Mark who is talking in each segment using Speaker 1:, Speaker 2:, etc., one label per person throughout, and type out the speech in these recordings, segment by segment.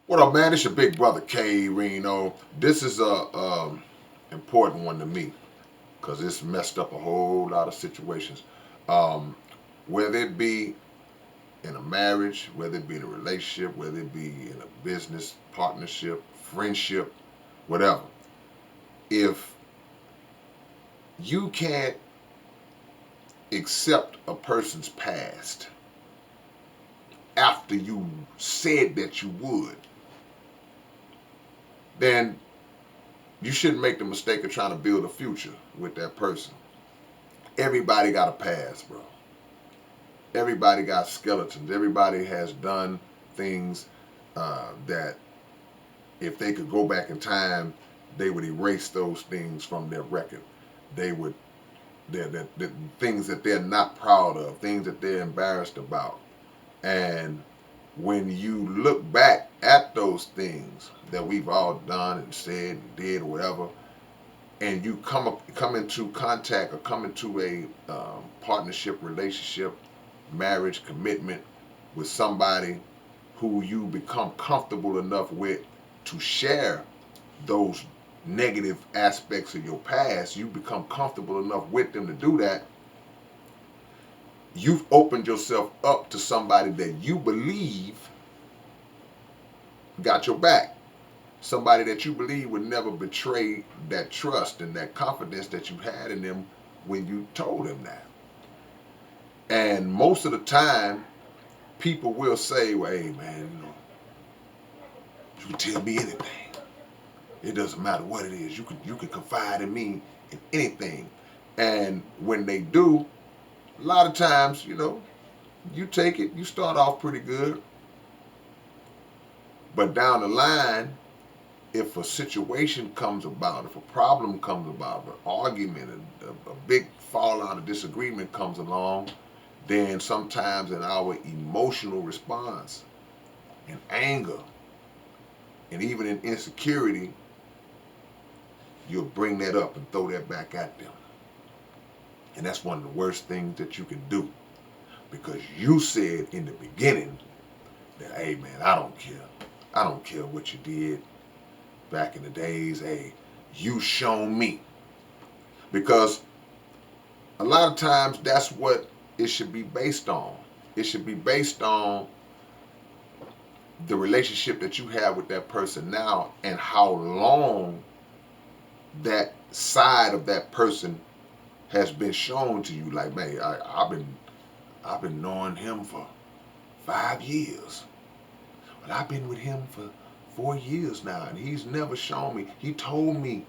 Speaker 1: What up, man? It's your big brother K-Rino. This is a important one to me because it's messed up a whole lot of situations. Um, whether it be in a marriage, whether it be in a relationship, whether it be in a business partnership, friendship, whatever. If you can't accept a person's past after you said that you would, then you shouldn't make the mistake of trying to build a future with that person. Everybody got a past, bro. Everybody got skeletons. Everybody has done things that if they could go back in time, they would erase those things from their record. They would, the things that they're not proud of, things that they're embarrassed about. And when you look back at those things that we've all done and said and did or whatever, and you come into contact or come into a partnership, relationship, marriage, commitment with somebody who you become comfortable enough with to share those negative aspects of your past, you become comfortable enough with them to do that. You've opened yourself up to somebody that you believe got your back. Somebody that you believe would never betray that trust and that confidence that you had in them when you told them that. And most of the time, people will say, well, hey, man, you can tell me anything. It doesn't matter what it is. You can confide in me in anything. And when they do, a lot of times, you take it, you start off pretty good. But down the line, if a situation comes about, if a problem comes about, an argument, a big fallout, a disagreement comes along, then sometimes in our emotional response, in anger, and even in insecurity, you'll bring that up and throw that back at them. And that's one of the worst things that you can do because you said in the beginning that, hey, man, I don't care. I don't care what you did back in the days. Hey, you shown me. Because a lot of times that's what it should be based on. It should be based on the relationship that you have with that person now and how long that side of that person has been shown to you. Like, man, I've been knowing him for 5 years, but I've been with him for 4 years now, and he's never shown me. He told me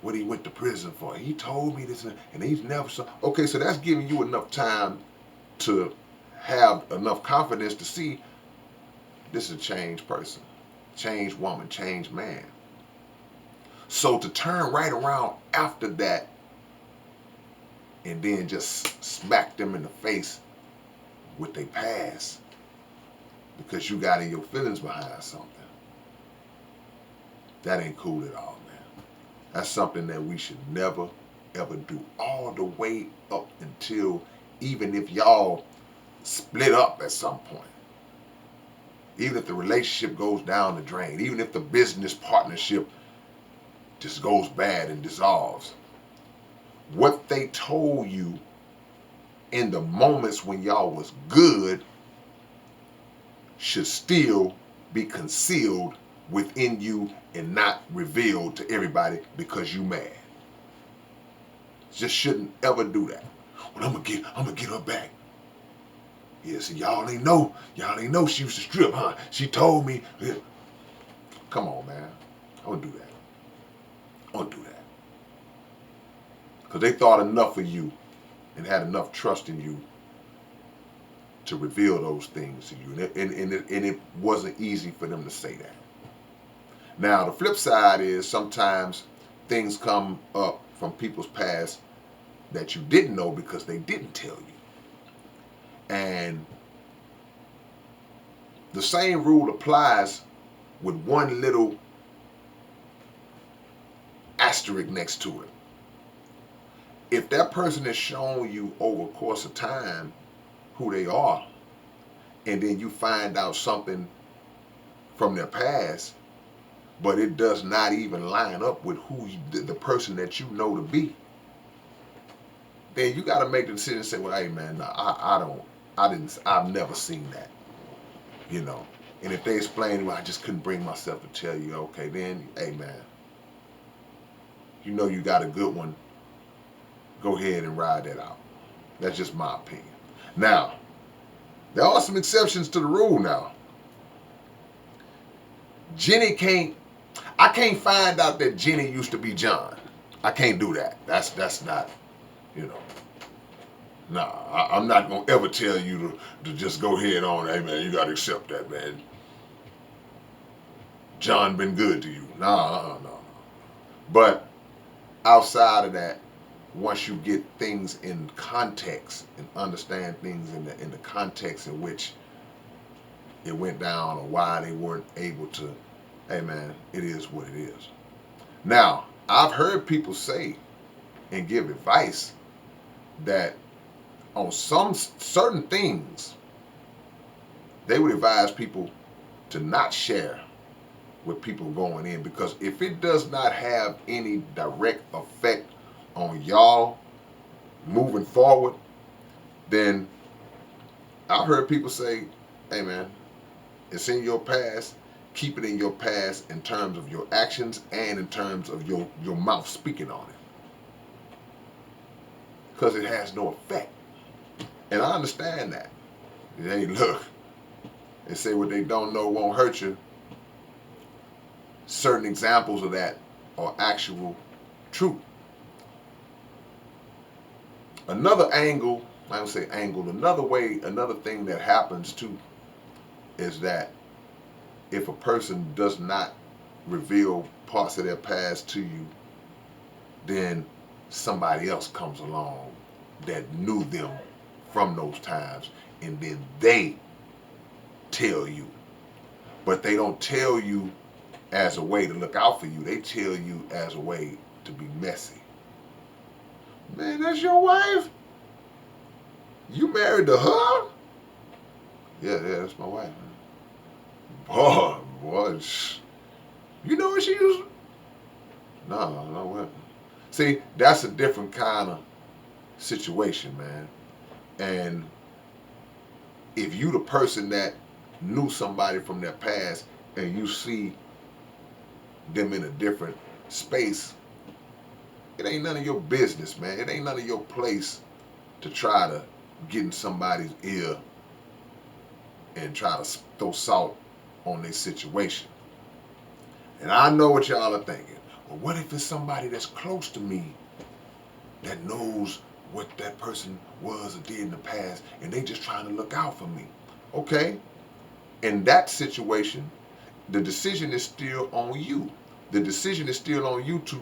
Speaker 1: what he went to prison for. He told me this, and he's never shown. Okay, so that's giving you enough time to have enough confidence to see this is a changed person, changed woman, changed man. So to turn right around after that and then just smack them in the face with their past because you got in your feelings behind something, that ain't cool at all, man. That's something that we should never, ever do. All the way up until even if y'all split up at some point. Even if the relationship goes down the drain. Even if the business partnership just goes bad and dissolves. What they told you in the moments when y'all was good should still be concealed within you and not revealed to everybody because you mad. Just shouldn't ever do that. Well, I'm gonna get her back. Yeah, see, y'all ain't know she used to strip, huh? She told me. Yeah. Come on, man. I wouldn't do that. I wouldn't do that. Because they thought enough of you and had enough trust in you to reveal those things to you. And it wasn't easy for them to say that. Now, the flip side is sometimes things come up from people's past that you didn't know because they didn't tell you. And the same rule applies with one little asterisk next to it. If that person has shown you over a course of time who they are, and then you find out something from their past, but it does not even line up with who the person that you know to be, then you got to make the decision and say, well, hey man, nah, I've never seen that, you know. And if they explain, well, I just couldn't bring myself to tell you, okay, then, hey man, you know you got a good one, go ahead and ride that out. That's just my opinion. Now, there are some exceptions to the rule now. I can't find out that Jenny used to be John. I can't do that. That's not, you know. Nah, I'm not gonna ever tell you to just go ahead on, hey man, you gotta accept that, man. John been good to you. Nah, no. But outside of that, once you get things in context and understand things in the context in which it went down or why they weren't able to, hey man, it is what it is. Now, I've heard people say and give advice that on some certain things, they would advise people to not share with people going in, because if it does not have any direct effect on y'all moving forward, then I've heard people say, hey man, it's in your past, keep it in your past in terms of your actions and in terms of your mouth speaking on it, because it has no effect. And I understand that. Hey, look, they say what they don't know won't hurt you. Certain examples of that are actual truth. Another angle, I don't say angle, another thing that happens too is that if a person does not reveal parts of their past to you, then somebody else comes along that knew them from those times, and then they tell you. But they don't tell you as a way to look out for you. They tell you as a way to be messy. Man, that's your wife? You married to her? Yeah, that's my wife. Boy, you know what she used? No, what? See, that's a different kind of situation, man. And if you the person that knew somebody from their past and you see them in a different space, it ain't none of your business, man. It ain't none of your place to try to get in somebody's ear and try to throw salt on their situation. And I know what y'all are thinking. Well, what if it's somebody that's close to me that knows what that person was or did in the past, and they just trying to look out for me? Okay. In that situation, the decision is still on you. The decision is still on you to